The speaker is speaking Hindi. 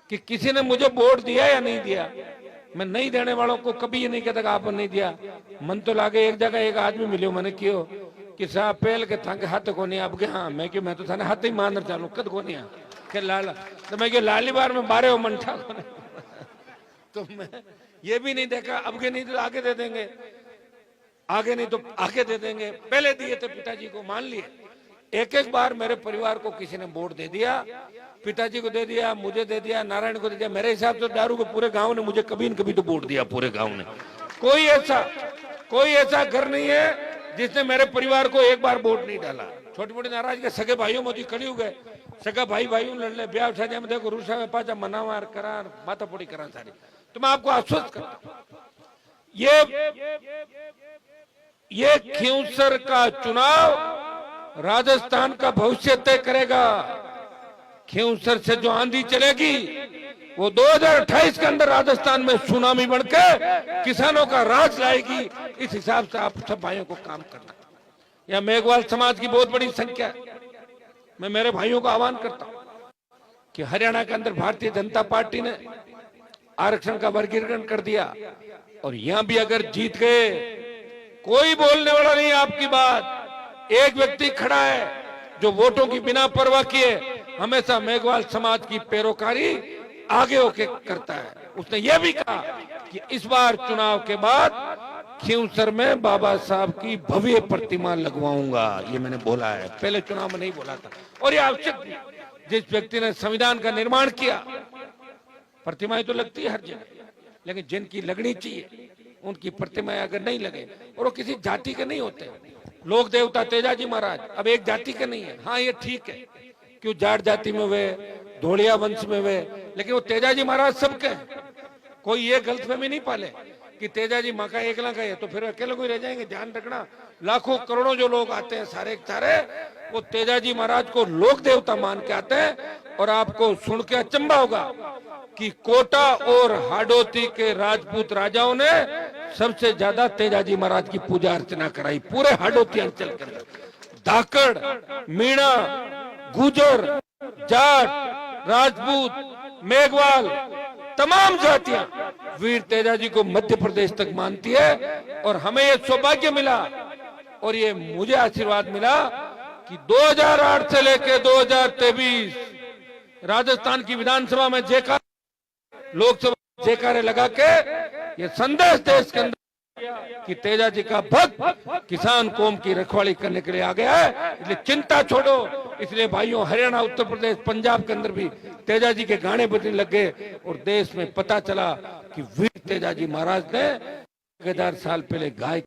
कि किसी ने मुझे वोट दिया या नहीं दिया। मैं नहीं देने वालों को कभी ये नहीं कहता कि आपने नहीं दिया। मन तो लागे एक जगह एक आदमी मिलो मैंने क्यों कि साहब पहल के थंग हाथ को नहीं आपके हाँ मैं क्यों मैं तो थाने हाथ ही मान चालू कद को नहीं के लाला तो मैं क्यों लाली बार में बारे हो मंठा को तो मैं ये भी नहीं देखा अब के नहीं तो आगे दे देंगे, आगे नहीं तो आगे दे देंगे। पहले दिए थे पिताजी को मान लिए। एक एक बार मेरे परिवार को किसी ने वोट दे दिया, पिताजी को दे दिया, मुझे दे दिया, नारायण को दे दिया। मेरे हिसाब से दारू को पूरे गांव ने मुझे कभी न कभी तो वोट दिया, पूरे गांव ने। कोई ऐसा घर नहीं है जिसने मेरे परिवार को एक बार वोट नहीं डाला। छोटी मोटी नाराज के सगे भाइयों मोदी खड़ी हो गए, सगा भाई भाइयों लड़ ले ब्याह शादी में देखो रूसा में पाचा मनावार करा माता पोड़ी करा सारी। तो मैं आपको आश्वस्त करता हूं ये खींवसर का चुनाव राजस्थान का भविष्य तय करेगा। खींवसर से जो आंधी चलेगी वो 2028 के अंदर राजस्थान में सुनामी बनकर किसानों का राज लाएगी। इस हिसाब से आप सब भाइयों को काम करना। यह मेघवाल समाज की बहुत बड़ी संख्या है। मैं मेरे भाइयों को आह्वान करता हूं कि हरियाणा के अंदर भारतीय जनता पार्टी ने आरक्षण का वर्गीकरण कर दिया और यहां भी अगर जीत गए कोई बोलने वाला नहीं आपकी बात। एक व्यक्ति खड़ा है जो वोटों की बिना परवाह किए हमेशा मेघवाल समाज की पैरोकारी आगे होके करता है। उसने यह भी कहा कि इस बार चुनाव के बाद खींवसर में बाबा साहब की भव्य प्रतिमा लगवाऊंगा। ये मैंने बोला है, पहले चुनाव में नहीं बोला था। और ये आवश्यक, जिस व्यक्ति ने संविधान का निर्माण किया, प्रतिमाएं तो लगती है हर जगह, लेकिन जिनकी लगनी चाहिए उनकी प्रतिमाएं अगर नहीं लगे, और वो किसी जाति के नहीं होते। लोक देवता तेजाजी महाराज अब एक जाति के नहीं है। हाँ ये ठीक है, क्यों जाट जाति में वे, धोलिया वंश में वे, लेकिन वो तेजाजी महाराज सबके। कोई ये गलतफहमी नहीं पाले कि तेजाजी माँ का एकला का है तो फिर अकेले कोई रह जाएंगे। ध्यान रखना, लाखों करोड़ों जो लोग आते हैं सारे वो तेजाजी महाराज को लोक देवता मान के आते हैं। और आपको सुन के अचंभा होगा कि कोटा और हाडोती के राजपूत राजाओं ने सबसे ज्यादा तेजाजी महाराज की पूजा अर्चना कराई पूरे हाडोती अंचल के अंदर। धाकड़, मीणा, गुजर, जाट, राजपूत, मेघवाल, तमाम जातियां वीर तेजाजी को मध्य प्रदेश तक मानती है। और हमें यह सौभाग्य मिला और ये मुझे आशीर्वाद मिला कि 2008 से लेकर 2023 राजस्थान की विधानसभा में जयकार, लोकसभा जयकारे लगा के ये संदेश देश के अंदर कि तेजाजी का भक्त किसान कौम की रखवाली करने के लिए आ गया है। इसलिए चिंता छोड़ो। इसलिए भाइयोों, हरियाणा, उत्तर प्रदेश, पंजाब के अंदर भी तेजाजी के गाने बजने लग गए और देश में पता चला कि वीर तेजाजी महाराज ने 1000 साल पहले गाय